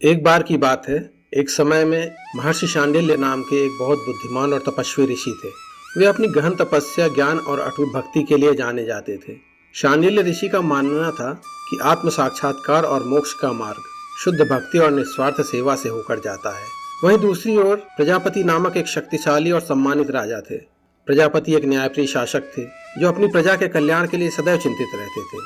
एक बार की बात है। एक समय में महर्षि शांडिल्य नाम के एक बहुत बुद्धिमान और तपस्वी ऋषि थे। वे अपनी गहन तपस्या, ज्ञान और अटूट भक्ति के लिए जाने जाते थे। शांडिल्य ऋषि का मानना था कि आत्म साक्षात्कार और मोक्ष का मार्ग शुद्ध भक्ति और निस्वार्थ सेवा से होकर जाता है। वहीं दूसरी ओर प्रजापति नामक एक शक्तिशाली और सम्मानित राजा थे। प्रजापति एक न्यायप्रिय शासक थे जो अपनी प्रजा के कल्याण के लिए सदैव चिंतित रहते थे।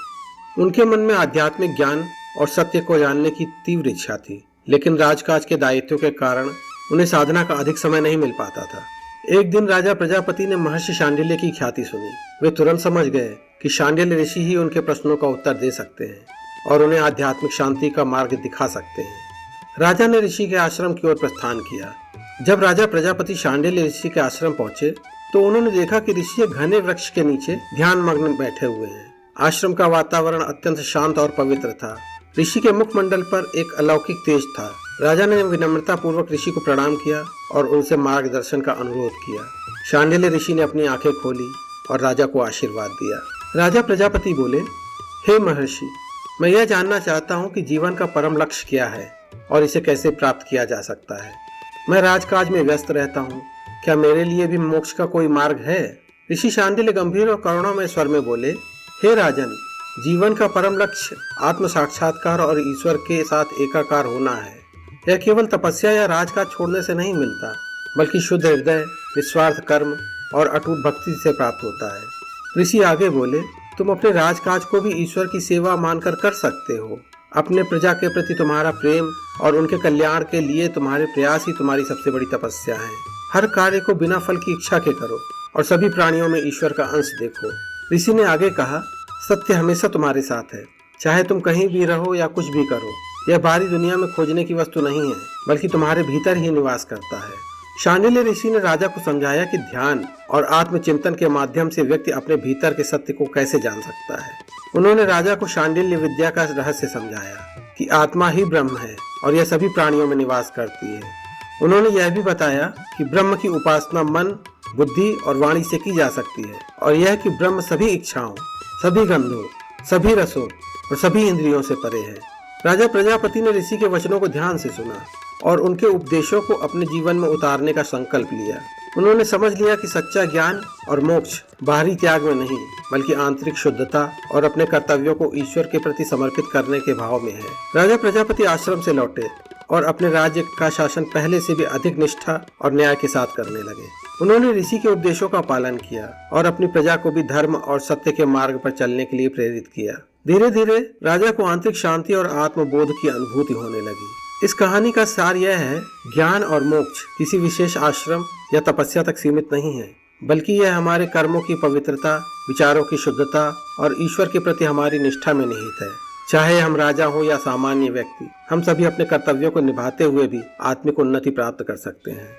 उनके मन में आध्यात्मिक ज्ञान और सत्य को जानने की तीव्र इच्छा थी, लेकिन राजकाज के दायित्वों के कारण उन्हें साधना का अधिक समय नहीं मिल पाता था। एक दिन राजा प्रजापति ने महर्षि शांडिल्य की ख्याति सुनी। वे तुरंत समझ गए कि शांडिल्य ऋषि ही उनके प्रश्नों का उत्तर दे सकते हैं और उन्हें आध्यात्मिक शांति का मार्ग दिखा सकते हैं। राजा ने ऋषि के आश्रम की ओर प्रस्थान किया। जब राजा प्रजापति शांडिल्य ऋषि के आश्रम पहुंचे तो उन्होंने देखा कि ऋषि एक घने वृक्ष के नीचे ध्यान मग्न बैठे हुए हैं। आश्रम का वातावरण अत्यंत शांत और पवित्र था। ऋषि के मुखमंडल पर एक अलौकिक तेज था। राजा ने विनम्रता पूर्वक ऋषि को प्रणाम किया और उनसे मार्गदर्शन का अनुरोध किया। शांडिल्य ऋषि ने अपनी आंखें खोली और राजा को आशीर्वाद दिया। राजा प्रजापति बोले, हे महर्षि, मैं यह जानना चाहता हूँ कि जीवन का परम लक्ष्य क्या है और इसे कैसे प्राप्त किया जा सकता है। मैं राजकाज में व्यस्त रहता हूँ, क्या मेरे लिए भी मोक्ष का कोई मार्ग है? ऋषि शांडिल्य गंभीर और करुणामय स्वर में बोले, हे राजन, जीवन का परम लक्ष्य आत्म साक्षात्कार और ईश्वर के साथ एकाकार होना है। यह केवल तपस्या या राजकाज छोड़ने से नहीं मिलता, बल्कि शुद्ध हृदय, निस्वार्थ कर्म और अटूट भक्ति से प्राप्त होता है। ऋषि आगे बोले, तुम अपने राजकाज को भी ईश्वर की सेवा मानकर कर सकते हो। अपने प्रजा के प्रति तुम्हारा प्रेम और उनके कल्याण के लिए तुम्हारे प्रयास ही तुम्हारी सबसे बड़ी तपस्या है। हर कार्य को बिना फल की इच्छा के करो और सभी प्राणियों में ईश्वर का अंश देखो। ऋषि ने आगे कहा, सत्य हमेशा तुम्हारे साथ है, चाहे तुम कहीं भी रहो या कुछ भी करो। यह बाहरी दुनिया में खोजने की वस्तु नहीं है, बल्कि तुम्हारे भीतर ही निवास करता है। शांडिल्य ऋषि ने राजा को समझाया कि ध्यान और आत्मचिंतन के माध्यम से व्यक्ति अपने भीतर के सत्य को कैसे जान सकता है। उन्होंने राजा को शांडिल्य विद्या का रहस्य समझाया कि आत्मा ही ब्रह्म है और यह सभी प्राणियों में निवास करती है। उन्होंने यह भी बताया कि ब्रह्म की उपासना मन, बुद्धि और वाणी से की जा सकती है और यह कि ब्रह्म सभी इच्छाओं, सभी गंधों, सभी रसों और सभी इंद्रियों से परे है। राजा प्रजापति ने ऋषि के वचनों को ध्यान से सुना और उनके उपदेशों को अपने जीवन में उतारने का संकल्प लिया। उन्होंने समझ लिया कि सच्चा ज्ञान और मोक्ष बाहरी त्याग में नहीं, बल्कि आंतरिक शुद्धता और अपने कर्तव्यों को ईश्वर के प्रति समर्पित करने के भाव में है। राजा प्रजापति आश्रम से लौटे और अपने राज्य का शासन पहले से भी अधिक निष्ठा और न्याय के साथ करने लगे। उन्होंने ऋषि के उपदेशों का पालन किया और अपनी प्रजा को भी धर्म और सत्य के मार्ग पर चलने के लिए प्रेरित किया। धीरे धीरे राजा को आंतरिक शांति और आत्मबोध की अनुभूति होने लगी। इस कहानी का सार यह है, ज्ञान और मोक्ष किसी विशेष आश्रम या तपस्या तक सीमित नहीं है, बल्कि यह हमारे कर्मों की पवित्रता, विचारों की शुद्धता और ईश्वर के प्रति हमारी निष्ठा में निहित है। चाहे हम राजा हो या सामान्य व्यक्ति, हम सभी अपने कर्तव्यों को निभाते हुए भी आत्मिक उन्नति प्राप्त कर सकते हैं।